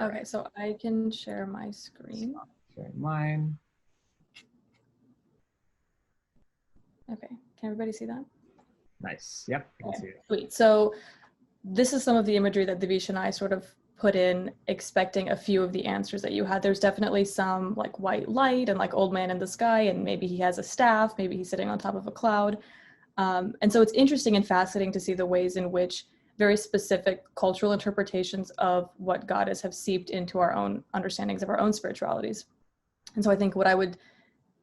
All Okay, right. so I can share my screen. Sharing mine. Okay, can everybody see that? Nice. Yep, I can see it. Sweet. So this is some of the imagery that Diveesh and I sort of put in, expecting a few of the answers that you had. There's definitely some like white light and like old man in the sky, and maybe he has a staff, maybe he's sitting on top of a cloud. And so it's interesting and fascinating to see the ways in which very specific cultural interpretations of what God is have seeped into our own understandings of our own spiritualities. And so I think what I would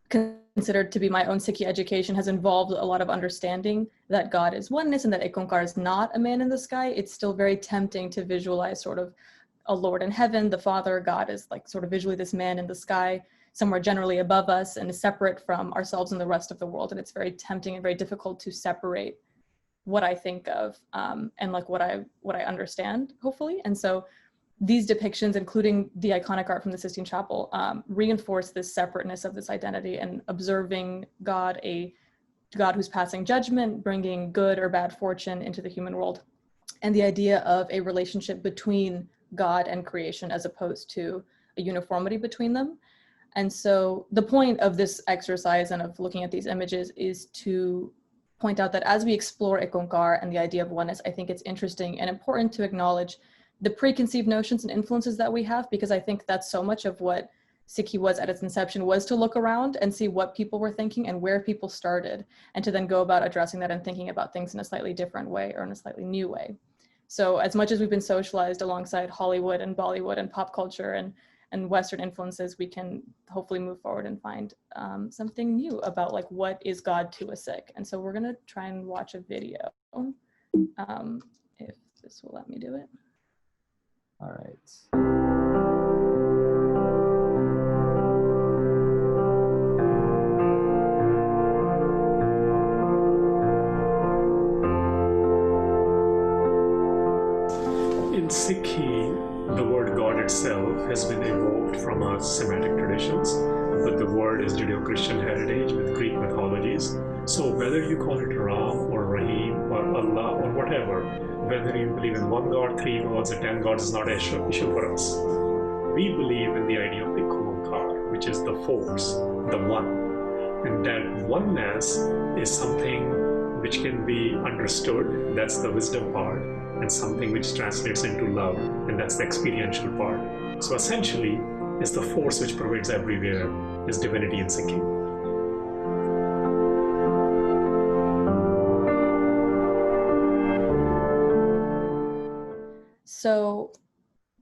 consider to be my own Sikhi education has involved a lot of understanding that God is oneness and that IkOankar is not a man in the sky. It's still very tempting to visualize sort of a Lord in heaven, the Father. God is like sort of visually this man in the sky, somewhere generally above us and is separate from ourselves and the rest of the world. And it's very tempting and very difficult to separate what I think of and like what I understand, hopefully. And so these depictions, including the iconic art from the Sistine Chapel, reinforce this separateness of this identity and observing God, a God who's passing judgment, bringing good or bad fortune into the human world, and the idea of a relationship between God and creation as opposed to a uniformity between them. And so the point of this exercise and of looking at these images is to point out that as we explore IkOankar and the idea of oneness, I think it's interesting and important to acknowledge the preconceived notions and influences that we have, because I think that's so much of what Sikhi was at its inception, was to look around and see what people were thinking and where people started, and to then go about addressing that and thinking about things in a slightly different way or in a slightly new way. So as much as we've been socialized alongside Hollywood and Bollywood and pop culture and Western influences, we can hopefully move forward and find something new about like what is God to a Sikh. And so we're gonna try and watch a video, if this will let me do it. All right. In Sikhi, the word God itself has been evolved from our Semitic traditions, but the word is Judeo-Christian heritage with Greek mythologies. So whether you call it Ram or Rahim or Allah or whatever, whether you believe in one God, three gods, or 10 gods is not an issue for us. We believe in the idea of IkOankar, which is the force, the one. And that oneness is something which can be understood, that's the wisdom part, and something which translates into love, and that's the experiential part. So essentially, it's the force which pervades everywhere, is divinity in Sikhi. So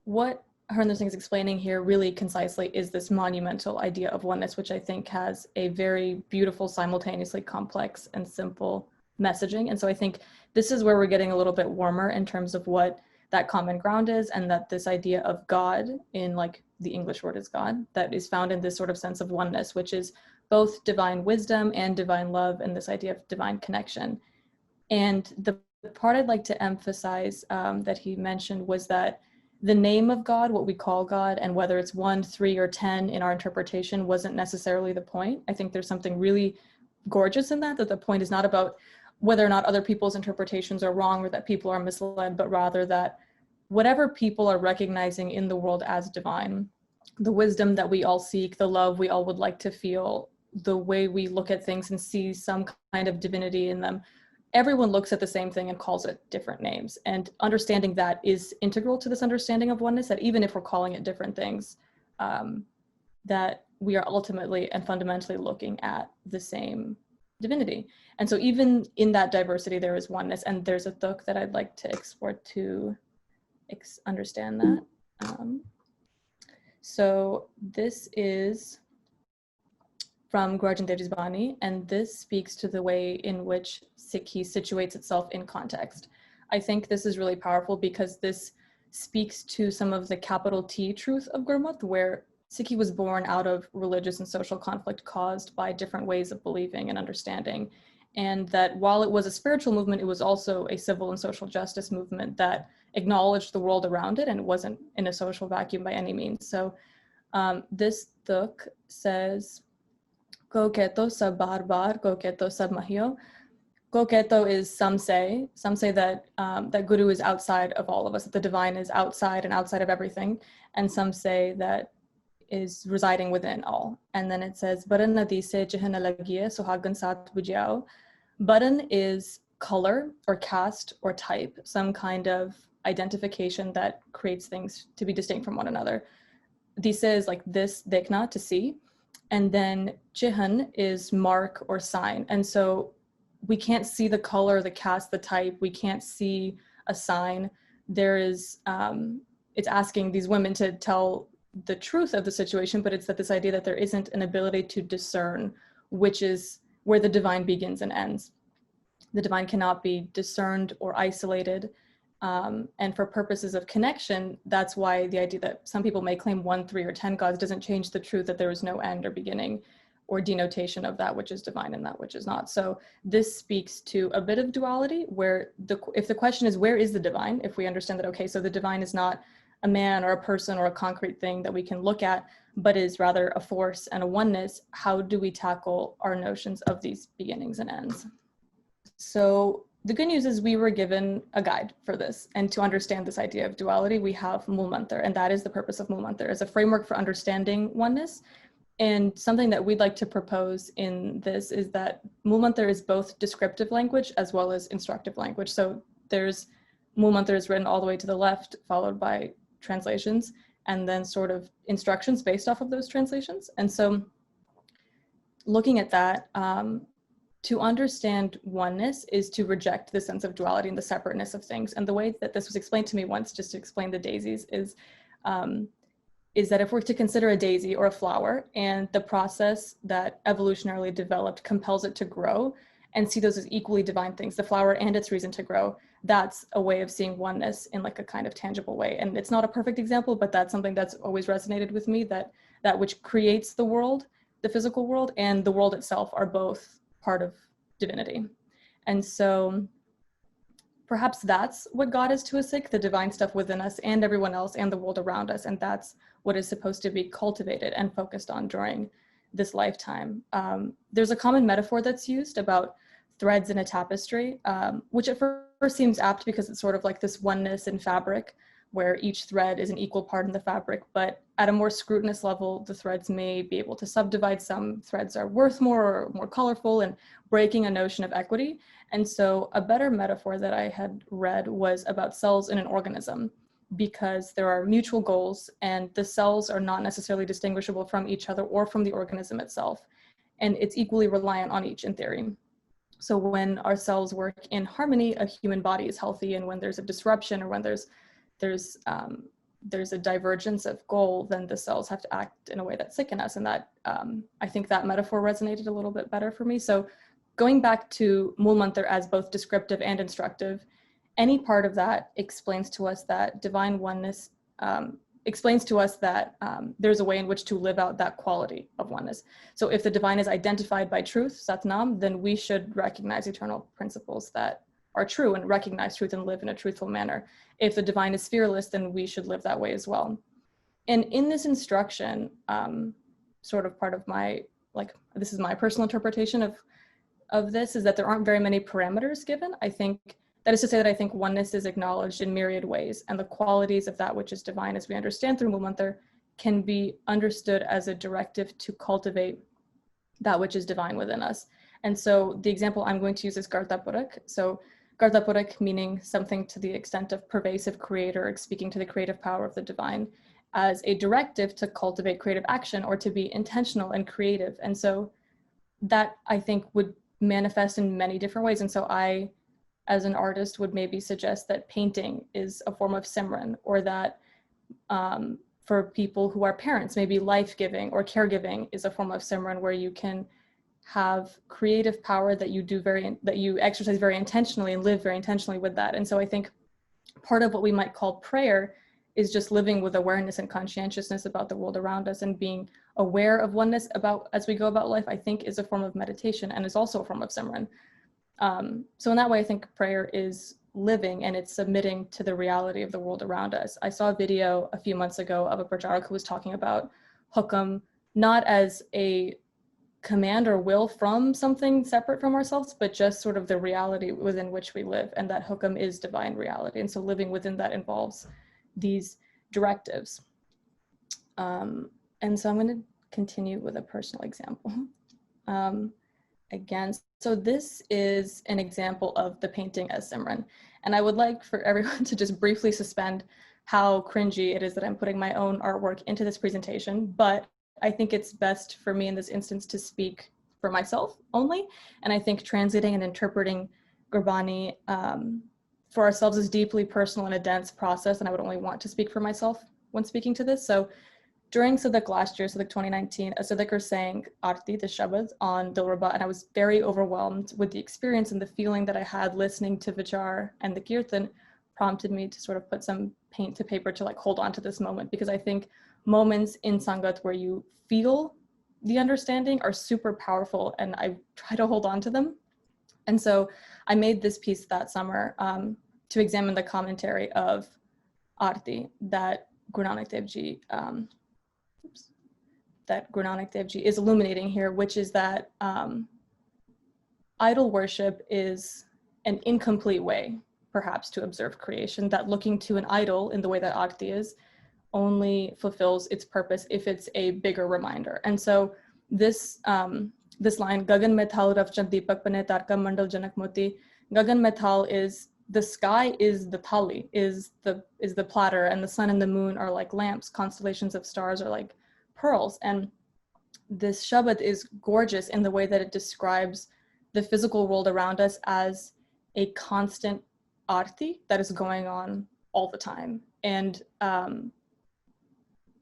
what Harminder Singh is explaining here really concisely is this monumental idea of oneness, which I think has a very beautiful, simultaneously complex and simple messaging. And so I think this is where we're getting a little bit warmer in terms of what that common ground is, and that this idea of God, in like the English word is God, that is found in this sort of sense of oneness, which is both divine wisdom and divine love, and this idea of divine connection. And the part I'd like to emphasize that he mentioned was that the name of God, what we call God, and whether it's 1, 3, or 10 in our interpretation wasn't necessarily the point. I think there's something really gorgeous in that the point is not about whether or not other people's interpretations are wrong or that people are misled, but rather that whatever people are recognizing in the world as divine, the wisdom that we all seek, the love we all would like to feel, the way we look at things and see some kind of divinity in them, everyone looks at the same thing and calls it different names. And understanding that is integral to this understanding of oneness, that even if we're calling it different things, that we are ultimately and fundamentally looking at the same divinity. And so even in that diversity, there is oneness. And there's a thuk that I'd like to export to understand that. So this is from Guru Arjan Dev Ji's Bani, and this speaks to the way in which Sikhi situates itself in context. I think this is really powerful because this speaks to some of the capital T truth of Gurmat, where Sikhi was born out of religious and social conflict caused by different ways of believing and understanding. And that while it was a spiritual movement, it was also a civil and social justice movement that acknowledged the world around it and wasn't in a social vacuum by any means. So this thuk says, Ko keto sab bar bar, ko keto sab mahio. Goketo is some say that that Guru is outside of all of us, that the divine is outside and outside of everything, and some say that is residing within all. And then it says, Baran nadi se chihna lagiye suhagan sat bujao. Baran is color or caste or type, some kind of identification that creates things to be distinct from one another. Dise is like this, dekna, to see. And then chihan is mark or sign. And so we can't see the color, the caste, the type. We can't see a sign. There is, it's asking these women to tell the truth of the situation, but it's that this idea that there isn't an ability to discern which is where the divine begins and ends. The divine cannot be discerned or isolated. And for purposes of connection, that's why the idea that some people may claim 1, 3, or 10 gods doesn't change the truth that there is no end or beginning or denotation of that which is divine and that which is not. So this speaks to a bit of duality where if the question is, where is the divine? If we understand that, okay, so the divine is not a man or a person or a concrete thing that we can look at, but is rather a force and a oneness, how do we tackle our notions of these beginnings and ends? So the good news is we were given a guide for this. And to understand this idea of duality, we have Mool Mantar, and that is the purpose of Mool Mantar, as a framework for understanding oneness. And something that we'd like to propose in this is that Mool Mantar is both descriptive language as well as instructive language. So there's Mool Mantar is written all the way to the left, followed by translations, and then sort of instructions based off of those translations. And so looking at that, to understand oneness is to reject the sense of duality and the separateness of things. And the way that this was explained to me once, just to explain the daisies, is that if we're to consider a daisy or a flower and the process that evolutionarily developed compels it to grow and see those as equally divine things, the flower and its reason to grow, that's a way of seeing oneness in like a kind of tangible way. And it's not a perfect example, but that's something that's always resonated with me, that which creates the world, the physical world, and the world itself are both part of divinity. And so perhaps that's what God is to a Sikh, the divine stuff within us and everyone else and the world around us. And that's what is supposed to be cultivated and focused on during this lifetime. There's a common metaphor that's used about threads in a tapestry, which at first seems apt because it's sort of like this oneness in fabric where each thread is an equal part in the fabric, but at a more scrutinous level, the threads may be able to subdivide. Some threads are worth more or more colorful, and breaking a notion of equity. And so a better metaphor that I had read was about cells in an organism, because there are mutual goals and the cells are not necessarily distinguishable from each other or from the organism itself. And it's equally reliant on each in theory. So when our cells work in harmony, a human body is healthy. And when there's a disruption or when there's a divergence of goal, then the cells have to act in a way that sicken us. And that I think that metaphor resonated a little bit better for me. So going back to Mool Mantar as both descriptive and instructive, any part of that explains to us that divine oneness, explains to us that there's a way in which to live out that quality of oneness. So if the divine is identified by truth, Satnam, then we should recognize eternal principles that are true and recognize truth and live in a truthful manner. If the divine is fearless, then we should live that way as well. And in this instruction, sort of part of my, this is my personal interpretation of this, is that there aren't very many parameters given. I think, that is to say that I think oneness is acknowledged in myriad ways, and the qualities of that which is divine as we understand through Mool Mantar can be understood as a directive to cultivate that which is divine within us. And so the example I'm going to use is Garta Purak. So Garta Purak meaning something to the extent of pervasive creator, speaking to the creative power of the divine as a directive to cultivate creative action or to be intentional and creative. And so that I think would manifest in many different ways. And so I, as an artist, would maybe suggest that painting is a form of Simran, or that for people who are parents, maybe life-giving or caregiving is a form of Simran, where you can have creative power that you exercise very intentionally and live very intentionally with that. And so I think part of what we might call prayer is just living with awareness and conscientiousness about the world around us, and being aware of oneness about as we go about life, I think is a form of meditation and is also a form of Simran. So in that way, I think prayer is living, and it's submitting to the reality of the world around us. I saw a video a few months ago of a pracharak who was talking about hukam, not as a command or will from something separate from ourselves, but just sort of the reality within which we live, and that hukam is divine reality. And so living within that involves these directives. And so I'm going to continue with a personal example. Again, so this is an example of the painting as Simran. And I would like for everyone to just briefly suspend how cringy it is that I'm putting my own artwork into this presentation, but I think it's best for me in this instance to speak for myself only. And I think translating and interpreting Gurbani for ourselves is deeply personal and a dense process, and I would only want to speak for myself when speaking to this. So during Sidak last year, Sidak 2019, a Sidaker sang Arti, the Shabad, on Dilruba, and I was very overwhelmed with the experience, and the feeling that I had listening to Vichar and the Kirtan prompted me to sort of put some paint to paper to like hold on to this moment, because I think moments in Sangat where you feel the understanding are super powerful, and I try to hold on to them. And so I made this piece that summer to examine the commentary of Arti that Guru Nanak Dev Ji is illuminating here, which is that idol worship is an incomplete way, perhaps, to observe creation, that looking to an idol in the way that Arti is only fulfills its purpose if it's a bigger reminder. And so this line, Gagan Methal Ravchand Deepak Pane Tarka Mandal Janak Moti, Gagan Methal is the sky is the thali, is the platter, and the sun and the moon are like lamps, constellations of stars are like pearls. And this Shabad is gorgeous in the way that it describes the physical world around us as a constant arti that is going on all the time. And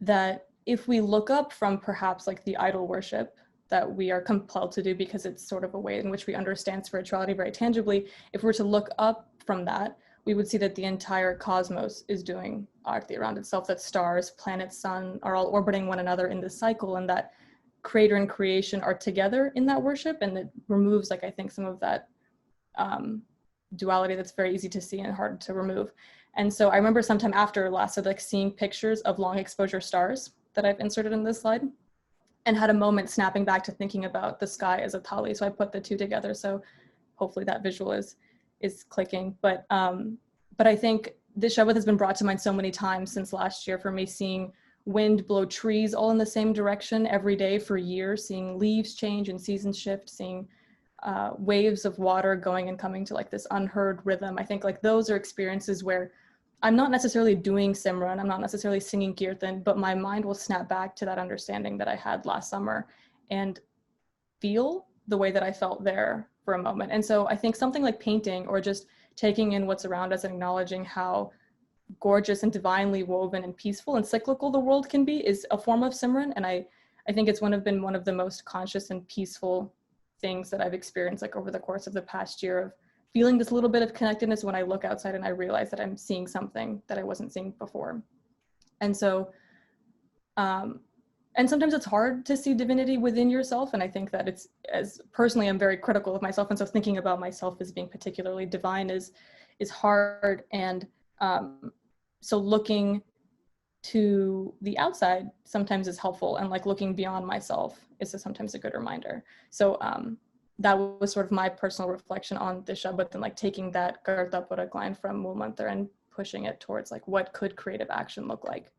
that if we look up from perhaps like the idol worship that we are compelled to do because it's sort of a way in which we understand spirituality very tangibly, if we're to look up from that, we would see that the entire cosmos is doing arti around itself, that stars, planets, sun are all orbiting one another in this cycle, and that creator and creation are together in that worship, and it removes, like, I think some of that duality that's very easy to see and hard to remove. And so I remember sometime after last, like seeing pictures of long exposure stars that I've inserted in this slide, and had a moment snapping back to thinking about the sky as a thali. So I put the two together. So hopefully that visual is clicking. But I think this Shabad has been brought to mind so many times since last year for me, seeing wind blow trees all in the same direction every day for years, seeing leaves change and seasons shift, seeing waves of water going and coming to like this unheard rhythm. I think like those are experiences where I'm not necessarily doing Simran, I'm not necessarily singing Kirtan, but my mind will snap back to that understanding that I had last summer and feel the way that I felt there for a moment. And so I think something like painting or just taking in what's around us and acknowledging how gorgeous and divinely woven and peaceful and cyclical the world can be is a form of Simran. And I think it's been one of the most conscious and peaceful things that I've experienced like over the course of the past year, of feeling this little bit of connectedness when I look outside and I realize that I'm seeing something that I wasn't seeing before. And so, and sometimes it's hard to see divinity within yourself. And I think that it's, as personally, I'm very critical of myself. And so thinking about myself as being particularly divine is hard. And so looking to the outside sometimes is helpful, and like looking beyond myself is sometimes a good reminder. So that was sort of my personal reflection on the Shabad, and like taking that Karta Purak line from Mool Mantar and pushing it towards like what could creative action look like